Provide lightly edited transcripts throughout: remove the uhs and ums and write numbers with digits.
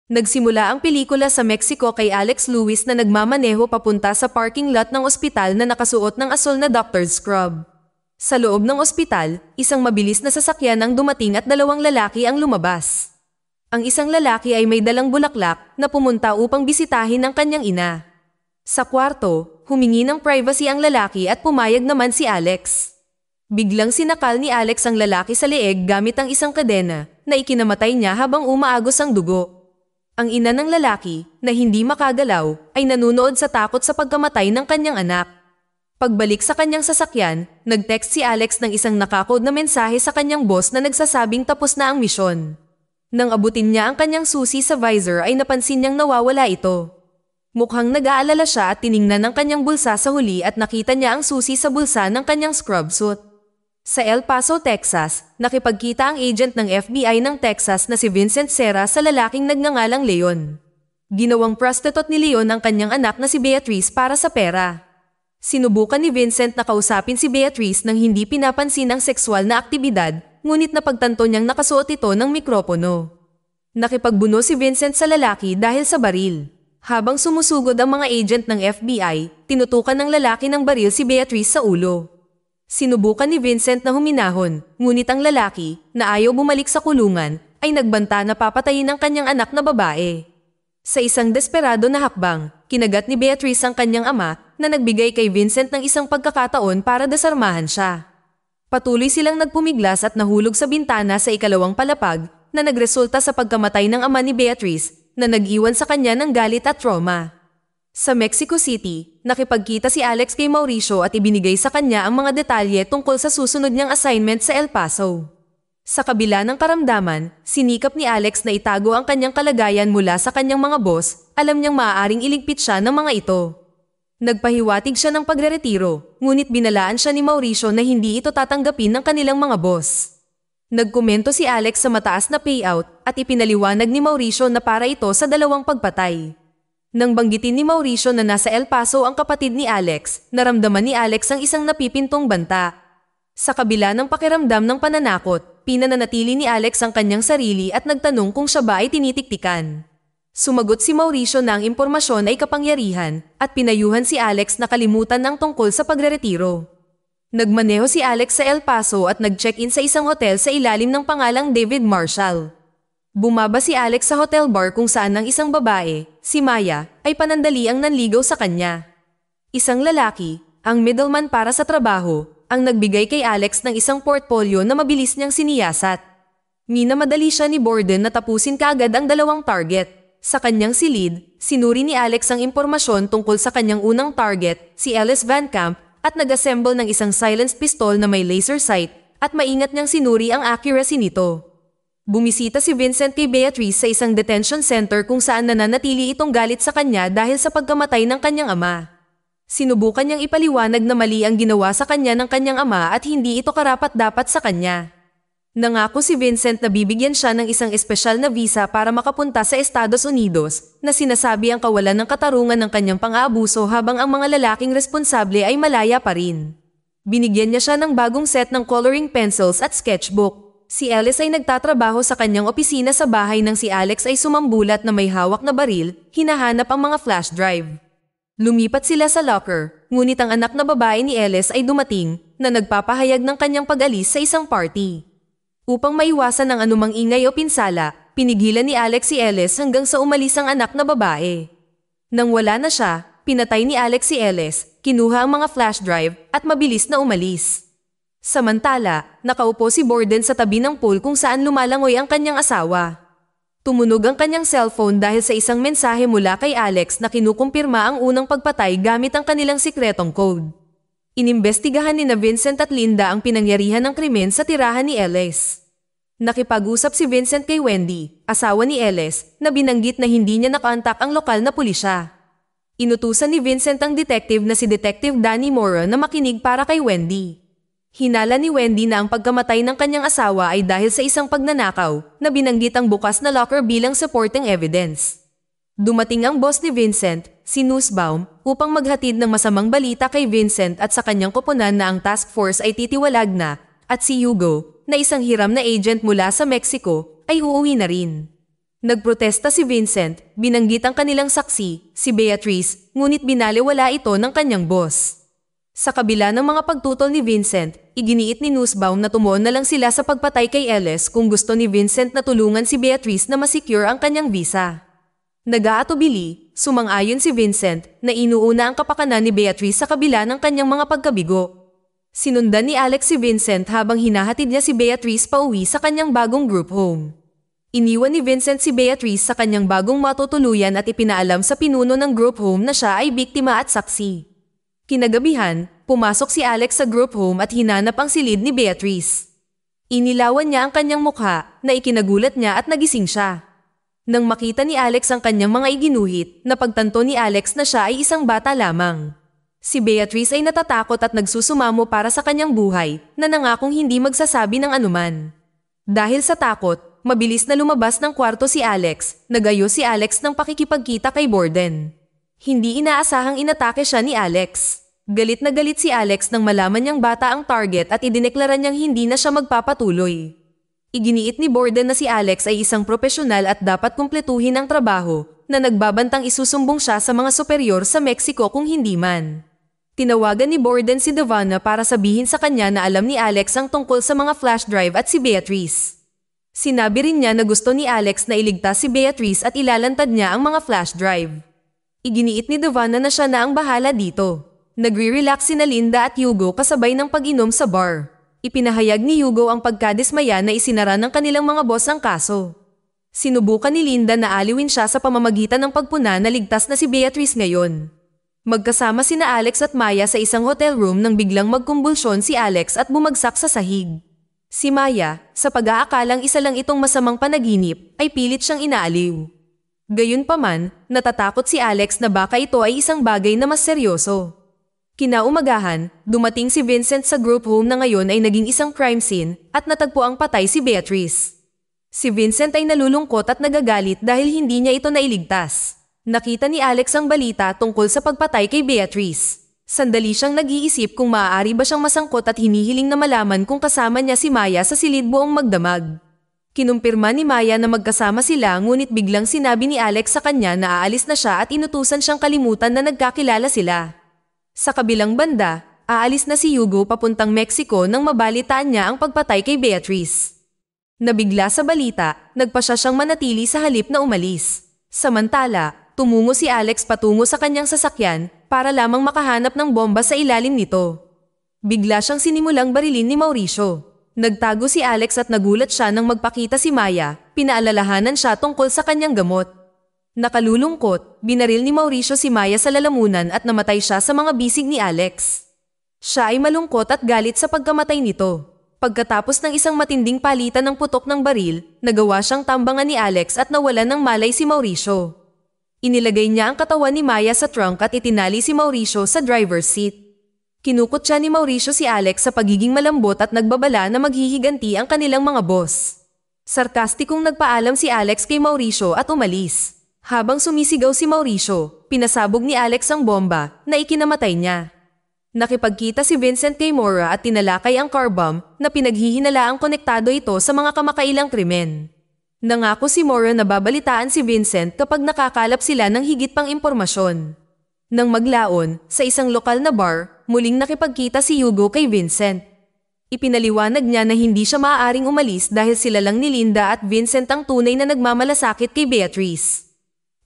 Nagsimula ang pelikula sa Mexico kay Alex Lewis na nagmamaneho papunta sa parking lot ng ospital na nakasuot ng asul na doctor's scrub. Sa loob ng ospital, isang mabilis na sasakyan ang dumating at dalawang lalaki ang lumabas. Ang isang lalaki ay may dalang bulaklak na pumunta upang bisitahin ang kanyang ina. Sa kwarto, humingi ng privacy ang lalaki at pumayag naman si Alex. Biglang sinakal ni Alex ang lalaki sa leeg gamit ang isang kadena na ikinamatay niya habang umaagos ang dugo. Ang ina ng lalaki, na hindi makagalaw, ay nanunood sa takot sa pagkamatay ng kanyang anak. Pagbalik sa kanyang sasakyan, nag-text si Alex ng isang nakakode na mensahe sa kanyang boss na nagsasabing tapos na ang misyon. Nang abutin niya ang kanyang susi sa visor ay napansin niyang nawawala ito. Mukhang nag-aalala siya at tiningnan ang kanyang bulsa sa huli at nakita niya ang susi sa bulsa ng kanyang scrub suit. Sa El Paso, Texas, nakipagkita ang agent ng FBI ng Texas na si Vincent Serra sa lalaking nagngangalang Leon. Ginawang prostitute ni Leon ang kanyang anak na si Beatrice para sa pera. Sinubukan ni Vincent na kausapin si Beatrice nang hindi pinapansin ang sexual na aktibidad, ngunit napagtanto niyang nakasuot ito ng mikropono. Nakipagbuno si Vincent sa lalaki dahil sa baril. Habang sumusugod ang mga agent ng FBI, tinutukan ng lalaki ng baril si Beatrice sa ulo. Sinubukan ni Vincent na huminahon, ngunit ang lalaki, na ayaw bumalik sa kulungan, ay nagbanta na papatayin ang kanyang anak na babae. Sa isang desperado na hakbang, kinagat ni Beatrice ang kanyang ama na nagbigay kay Vincent ng isang pagkakataon para desarmahan siya. Patuloy silang nagpumiglas at nahulog sa bintana sa ikalawang palapag na nagresulta sa pagkamatay ng ama ni Beatrice na nag-iwan sa kanya ng galit at trauma. Sa Mexico City, nakipagkita si Alex kay Mauricio at ibinigay sa kanya ang mga detalye tungkol sa susunod niyang assignment sa El Paso. Sa kabila ng karamdaman, sinikap ni Alex na itago ang kanyang kalagayan mula sa kanyang mga boss, alam niyang maaaring iligpit siya ng mga ito. Nagpahiwatig siya ng pagreretiro, ngunit binalaan siya ni Mauricio na hindi ito tatanggapin ng kanilang mga boss. Nagkomento si Alex sa mataas na payout at ipinaliwanag ni Mauricio na para ito sa dalawang pagpatay. Nang banggitin ni Mauricio na nasa El Paso ang kapatid ni Alex, naramdaman ni Alex ang isang napipintong banta. Sa kabila ng pakiramdam ng pananakot, pinananatili ni Alex ang kanyang sarili at nagtanong kung siya ba ay tinitiktikan. Sumagot si Mauricio na ang impormasyon ay kapangyarihan at pinayuhan si Alex na kalimutan ang tungkol sa pagreretiro. Nagmaneho si Alex sa El Paso at nag-check-in sa isang hotel sa ilalim ng pangalang David Marshall. Bumaba si Alex sa hotel bar kung saan ang isang babae, si Maya, ay panandaliang nanligaw sa kanya. Isang lalaki, ang middleman para sa trabaho, ang nagbigay kay Alex ng isang portfolio na mabilis niyang siniyasat. Minamadali siya ni Borden na tapusin kaagad ang dalawang target. Sa kanyang silid, sinuri ni Alex ang impormasyon tungkol sa kanyang unang target, si Ellis Van Camp, at nag-assemble ng isang silenced pistol na may laser sight at maingat niyang sinuri ang accuracy nito. Bumisita si Vincent kay Beatrice sa isang detention center kung saan nananatili itong galit sa kanya dahil sa pagkamatay ng kanyang ama. Sinubukan niyang ipaliwanag na mali ang ginawa sa kanya ng kanyang ama at hindi ito karapat-dapat sa kanya. Nangako si Vincent na bibigyan siya ng isang espesyal na visa para makapunta sa Estados Unidos na sinasabi ang kawalan ng katarungan ng kanyang pang-aabuso habang ang mga lalaking responsable ay malaya pa rin. Binigyan niya siya ng bagong set ng coloring pencils at sketchbook. Si Ellis ay nagtatrabaho sa kanyang opisina sa bahay nang si Alex ay sumambulat na may hawak na baril, hinahanap ang mga flash drive. Lumipat sila sa locker, ngunit ang anak na babae ni Ellis ay dumating na nagpapahayag ng kanyang pag-alis sa isang party. Upang maiwasan ang anumang ingay o pinsala, pinigilan ni Alex si Ellis hanggang sa umalis ang anak na babae. Nang wala na siya, pinatay ni Alex si Ellis, kinuha ang mga flash drive at mabilis na umalis. Samantala, nakaupo si Borden sa tabi ng pool kung saan lumalangoy ang kanyang asawa. Tumunog ang kanyang cellphone dahil sa isang mensahe mula kay Alex na kinukumpirma ang unang pagpatay gamit ang kanilang sikretong code. Inimbestigahan ni Vincent at Linda ang pinangyarihan ng krimen sa tirahan ni Ellis. Nakipag-usap si Vincent kay Wendy, asawa ni Ellis, na binanggit na hindi niya nakontak ang lokal na pulisya. Inutusan ni Vincent ang detective na si Detective Danny Mora na makinig para kay Wendy. Hinala ni Wendy na ang pagkamatay ng kanyang asawa ay dahil sa isang pagnanakaw na binanggit ang bukas na locker bilang supporting evidence. Dumating ang boss ni Vincent, si Nussbaum, upang maghatid ng masamang balita kay Vincent at sa kanyang koponan na ang task force ay titiwalag na, at si Hugo, na isang hiram na agent mula sa Mexico, ay uuwi na rin. Nagprotesta si Vincent, binanggit ang kanilang saksi, si Beatrice, ngunit binaliwala ito ng kanyang boss. Sa kabila ng mga pagtutol ni Vincent, iginiit ni Nussbaum na tumuon na lang sila sa pagpatay kay Ellis kung gusto ni Vincent na tulungan si Beatrice na masecure ang kanyang visa. Nag-aatubili, sumang-ayon si Vincent na inuuna ang kapakanan ni Beatrice sa kabila ng kanyang mga pagkabigo. Sinundan ni Alex si Vincent habang hinahatid niya si Beatrice pauwi sa kanyang bagong group home. Iniwan ni Vincent si Beatrice sa kanyang bagong matutuluyan at ipinaalam sa pinuno ng group home na siya ay biktima at saksi. Kinagabihan, pumasok si Alex sa group home at hinanap ang silid ni Beatrice. Inilawan niya ang kanyang mukha na ikinagulat niya at nagising siya. Nang makita ni Alex ang kanyang mga iginuhit, napagtanto ni Alex na siya ay isang bata lamang. Si Beatrice ay natatakot at nagsusumamo para sa kanyang buhay na nangakong hindi magsasabi ng anuman. Dahil sa takot, mabilis na lumabas ng kwarto si Alex, nagayos si Alex ng pakikipagkita kay Borden. Hindi inaasahang inatake siya ni Alex. Galit na galit si Alex nang malaman niyang bata ang target at idineklara niyang hindi na siya magpapatuloy. Iginiit ni Borden na si Alex ay isang profesional at dapat kumpletuhin ang trabaho na nagbabantang isusumbong siya sa mga superior sa Mexico kung hindi man. Tinawagan ni Borden si Devana para sabihin sa kanya na alam ni Alex ang tungkol sa mga flash drive at si Beatrice. Sinabi rin niya na gusto ni Alex na iligtas si Beatrice at ilalantad niya ang mga flash drive. Iginiit ni Devana na siya na ang bahala dito. Nagre-relax sina Linda at Hugo kasabay ng pag-inom sa bar. Ipinahayag ni Hugo ang pagkadismaya na isinara ng kanilang mga boss ang kaso. Sinubukan ni Linda na aliwin siya sa pamamagitan ng pagpuna na ligtas na si Beatrice ngayon. Magkasama sina Alex at Maya sa isang hotel room nang biglang magkumbulsyon si Alex at bumagsak sa sahig. Si Maya, sa pag-aakalang isa lang itong masamang panaginip, ay pilit siyang inaaliw. Gayunpaman, natatakot si Alex na baka ito ay isang bagay na mas seryoso. Kinaumagahan, dumating si Vincent sa group home na ngayon ay naging isang crime scene at natagpo ang patay si Beatrice. Si Vincent ay nalulungkot at nagagalit dahil hindi niya ito nailigtas. Nakita ni Alex ang balita tungkol sa pagpatay kay Beatrice. Sandali siyang nag-iisip kung maaari ba siyang masangkot at hinihiling na malaman kung kasama niya si Maya sa silid buong magdamag. Kinumpirma ni Maya na magkasama sila ngunit biglang sinabi ni Alex sa kanya na aalis na siya at inutusan siyang kalimutan na nagkakilala sila. Sa kabilang banda, aalis na si Hugo papuntang Mexico nang mabalitaan niya ang pagpatay kay Beatrice. Nabigla sa balita, nagpa siya siyang manatili sa halip na umalis. Samantala, tumungo si Alex patungo sa kanyang sasakyan para lamang makahanap ng bomba sa ilalim nito. Bigla siyang sinimulang barilin ni Mauricio. Nagtago si Alex at nagulat siya nang magpakita si Maya, pinaalalahanan siya tungkol sa kanyang gamot. Nakalulungkot, binaril ni Mauricio si Maya sa lalamunan at namatay siya sa mga bisig ni Alex. Siya ay malungkot at galit sa pagkamatay nito. Pagkatapos ng isang matinding palitan ng putok ng baril, nagawa siyang tambangan ni Alex at nawalan ng malay si Mauricio. Inilagay niya ang katawan ni Maya sa trunk at itinali si Mauricio sa driver's seat. Kinukot siya ni Mauricio si Alex sa pagiging malambot at nagbabala na maghihiganti ang kanilang mga boss. Sarkastikong nagpaalam si Alex kay Mauricio at umalis. Habang sumisigaw si Mauricio, pinasabog ni Alex ang bomba na ikinamatay niya. Nakipagkita si Vincent kay Mora at tinalakay ang car bomb na pinaghihinalaang konektado ito sa mga kamakailang krimen. Nangako si Mora na babalitaan si Vincent kapag nakakalap sila ng higit pang impormasyon. Nang maglaon, sa isang lokal na bar, muling nakipagkita si Hugo kay Vincent. Ipinaliwanag niya na hindi siya maaaring umalis dahil sila lang ni Linda at Vincent ang tunay na nagmamalasakit kay Beatrice.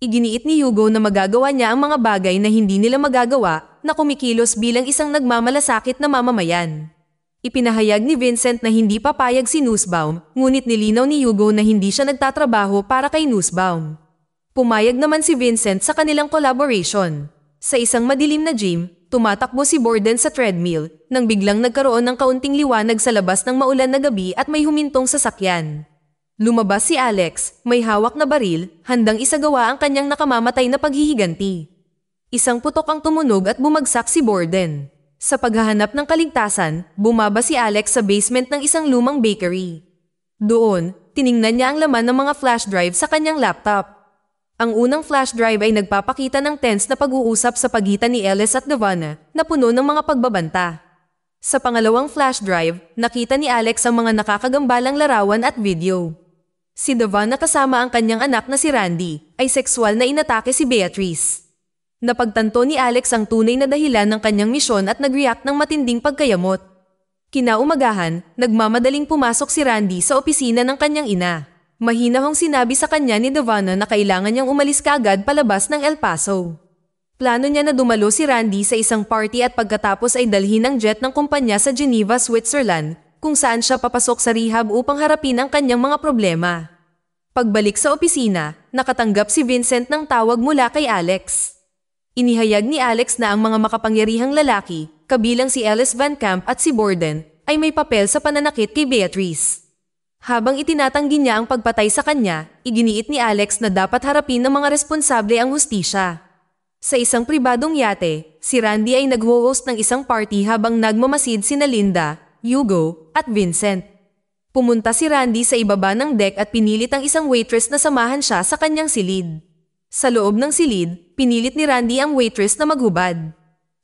Iginiit ni Hugo na magagawa niya ang mga bagay na hindi nila magagawa na kumikilos bilang isang nagmamalasakit na mamamayan. Ipinahayag ni Vincent na hindi papayag si Nussbaum, ngunit nilinaw ni Hugo na hindi siya nagtatrabaho para kay Nussbaum. Pumayag naman si Vincent sa kanilang collaboration. Sa isang madilim na gym, tumatakbo si Borden sa treadmill nang biglang nagkaroon ng kaunting liwanag sa labas ng maulan na gabi at may humintong sasakyan. Lumabas si Alex, may hawak na baril, handang isagawa ang kanyang nakamamatay na paghihiganti. Isang putok ang tumunog at bumagsak si Borden. Sa paghahanap ng kaligtasan, bumaba si Alex sa basement ng isang lumang bakery. Doon, tiningnan niya ang laman ng mga flash drive sa kanyang laptop. Ang unang flash drive ay nagpapakita ng tense na pag-uusap sa pagitan ni Ellis at Devana na puno ng mga pagbabanta. Sa pangalawang flash drive, nakita ni Alex ang mga nakakagambalang larawan at video. Si Devon na kasama ang kanyang anak na si Randy ay sexual na inatake si Beatrice. Napagtanto ni Alex ang tunay na dahilan ng kanyang misyon at nag-react ng matinding pagkayamot. Kinaumagahan, nagmamadaling pumasok si Randy sa opisina ng kanyang ina. Mahinahong sinabi sa kanya ni Devon na kailangan niyang umalis kaagad palabas ng El Paso. Plano niya na dumalo si Randy sa isang party at pagkatapos ay dalhin ang jet ng kumpanya sa Geneva, Switzerland, kung saan siya papasok sa rehab upang harapin ang kanyang mga problema. Pagbalik sa opisina, nakatanggap si Vincent ng tawag mula kay Alex. Inihayag ni Alex na ang mga makapangyarihang lalaki, kabilang si Ellis Van Camp at si Borden, ay may papel sa pananakit kay Beatrice. Habang itinatanggi niya ang pagpatay sa kanya, iginiit ni Alex na dapat harapin ng mga responsable ang hustisya. Sa isang pribadong yate, si Randy ay nag-host ng isang party habang nagmamasid sina Linda, Hugo, at Vincent. Pumunta si Randy sa ibaba ng deck at pinilit ang isang waitress na samahan siya sa kanyang silid. Sa loob ng silid, pinilit ni Randy ang waitress na maghubad.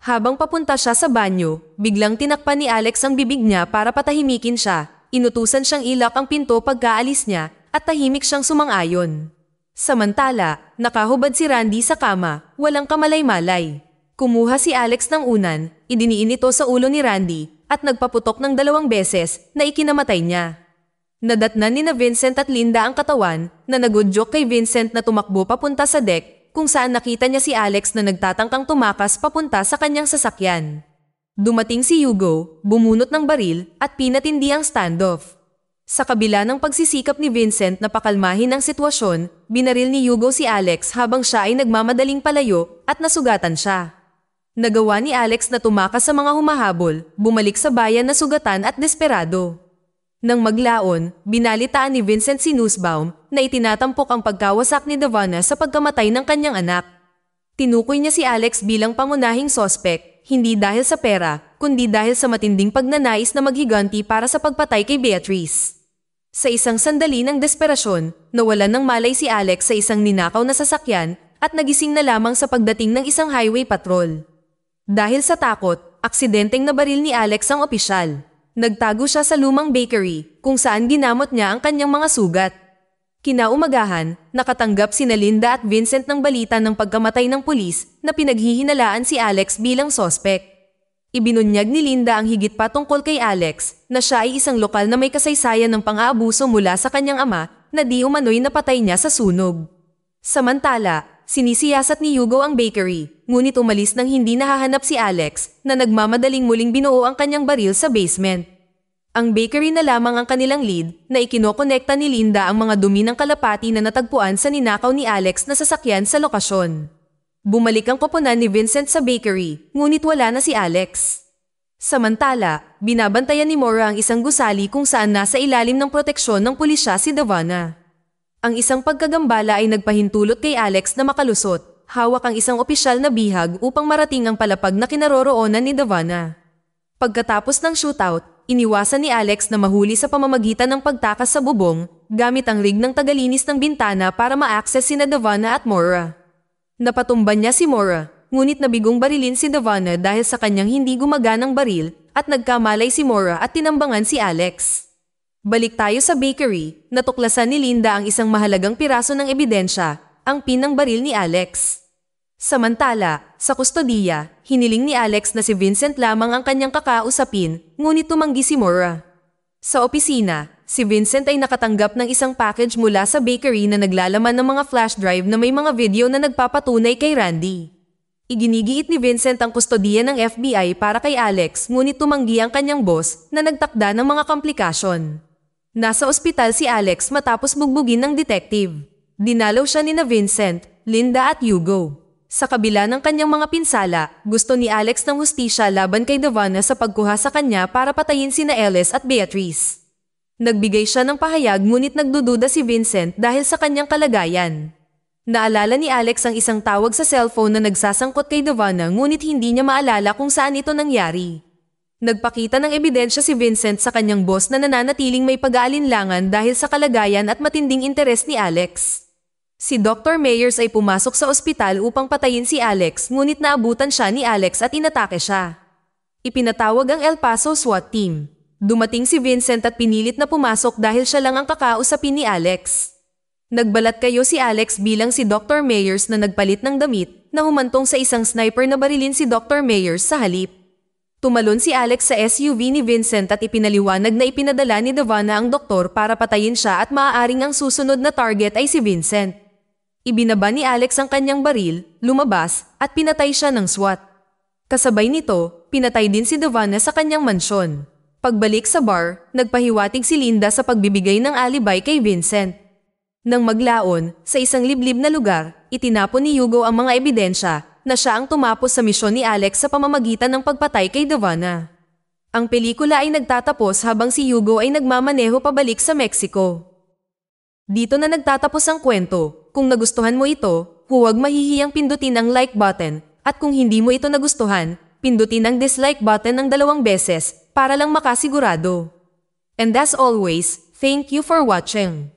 Habang papunta siya sa banyo, biglang tinakpan ni Alex ang bibig niya para patahimikin siya. Inutusan siyang ilak ang pinto pagkaalis niya at tahimik siyang sumang-ayon. Samantala, nakahubad si Randy sa kama, walang kamalay-malay. Kumuha si Alex ng unan, idiniin ito sa ulo ni Randy, at nagpaputok ng 2 beses na ikinamatay niya. Nadatnan ni na Vincent at Linda ang katawan na nag-joke kay Vincent na tumakbo papunta sa deck kung saan nakita niya si Alex na nagtatangkang tumakas papunta sa kanyang sasakyan. Dumating si Hugo, bumunot ng baril at pinatindi ang standoff. Sa kabila ng pagsisikap ni Vincent na pakalmahin ang sitwasyon, binaril ni Hugo si Alex habang siya ay nagmamadaling palayo at nasugatan siya. Nagawa ni Alex na tumakas sa mga humahabol, bumalik sa bayan na sugatan at desperado. Nang maglaon, binalitaan ni Vincent si Nussbaum na itinatampok ang pagkawasak ni Devon sa pagkamatay ng kanyang anak. Tinukoy niya si Alex bilang pangunahing sospek, hindi dahil sa pera, kundi dahil sa matinding pagnanais na maghiganti para sa pagpatay kay Beatrice. Sa isang sandali ng desperasyon, nawalan ng malay si Alex sa isang ninakaw na sasakyan at nagising na lamang sa pagdating ng isang highway patrol. Dahil sa takot, aksidenteng nabaril ni Alex ang opisyal. Nagtago siya sa lumang bakery kung saan ginamot niya ang kanyang mga sugat. Kinaumagahan, nakatanggap sina Linda at Vincent ng balita ng pagkamatay ng pulis na pinaghihinalaan si Alex bilang sospek. Ibinunyag ni Linda ang higit pa tungkol kay Alex na siya ay isang lokal na may kasaysayan ng pang-aabuso mula sa kanyang ama na di umano'y napatay niya sa sunog. Samantala, sinisiyasat ni Hugo ang bakery, ngunit umalis nang hindi nahahanap si Alex na nagmamadaling muling binuo ang kanyang baril sa basement. Ang bakery na lamang ang kanilang lead na ikinokonekta ni Linda ang mga dumi ng kalapati na natagpuan sa ninakaw ni Alex na sasakyan sa lokasyon. Bumalik ang koponan ni Vincent sa bakery, ngunit wala na si Alex. Samantala, binabantayan ni Maura ang isang gusali kung saan nasa ilalim ng proteksyon ng pulisya si Devon. Ang isang pagkagambala ay nagpahintulot kay Alex na makalusot. Hawak ang isang opisyal na bihag upang marating ang palapag na kinaroroonan ni Devon. Pagkatapos ng shootout, iniwasan ni Alex na mahuli sa pamamagitan ng pagtakas sa bubong gamit ang rig ng tagalinis ng bintana para ma-access sina Devon at Maura. Napatumban niya si Maura, ngunit nabigong barilin si Devon dahil sa kanyang hindi gumaganang baril at nagkamalay si Maura at tinambangan si Alex. Balik tayo sa bakery, natuklasan ni Linda ang isang mahalagang piraso ng ebidensya, ang pin ng baril ni Alex. Samantala, sa kustodiya, hiniling ni Alex na si Vincent lamang ang kanyang kakausapin, ngunit tumanggi si Maura. Sa opisina, si Vincent ay nakatanggap ng isang package mula sa bakery na naglalaman ng mga flash drive na may mga video na nagpapatunay kay Randy. Iginigiit ni Vincent ang kustodiya ng FBI para kay Alex, ngunit tumanggi ang kanyang boss na nagtakda ng mga komplikasyon. Nasa ospital si Alex matapos bugbugin ng detective. Dinalaw siya ni na Vincent, Linda at Hugo. Sa kabila ng kanyang mga pinsala, gusto ni Alex ng hustisya laban kay Devon sa pagkuha sa kanya para patayin sina Ellis at Beatrice. Nagbigay siya ng pahayag ngunit nagdududa si Vincent dahil sa kanyang kalagayan. Naalala ni Alex ang isang tawag sa cellphone na nagsasangkot kay Devon ngunit hindi niya maalala kung saan ito nangyari. Nagpakita ng ebidensya si Vincent sa kanyang boss na nananatiling may pag-aalinlangan dahil sa kalagayan at matinding interes ni Alex. Si Dr. Meyers ay pumasok sa ospital upang patayin si Alex ngunit naabutan siya ni Alex at inatake siya. Ipinatawag ang El Paso SWAT team. Dumating si Vincent at pinilit na pumasok dahil siya lang ang kakausapin ni Alex. Nagbalat kayo si Alex bilang si Dr. Meyers na nagpalit ng damit na humantong sa isang sniper na barilin si Dr. Meyers sa halip. Tumalon si Alex sa SUV ni Vincent at ipinaliwanag na ipinadala ni Devana ang doktor para patayin siya at maaaring ang susunod na target ay si Vincent. Ibinaba ni Alex ang kanyang baril, lumabas, at pinatay siya ng SWAT. Kasabay nito, pinatay din si Devana sa kanyang mansyon. Pagbalik sa bar, nagpahiwatig si Linda sa pagbibigay ng alibay kay Vincent. Nang maglaon, sa isang liblib na lugar, itinapon ni Hugo ang mga ebidensya na siya ang tumapos sa misyon ni Alex sa pamamagitan ng pagpatay kay Devana. Ang pelikula ay nagtatapos habang si Hugo ay nagmamaneho pabalik sa Mexico. Dito na nagtatapos ang kwento. Kung nagustuhan mo ito, huwag mahihiyang pindutin ang like button, at kung hindi mo ito nagustuhan, pindutin ang dislike button ng 2 beses para lang makasigurado. And as always, thank you for watching.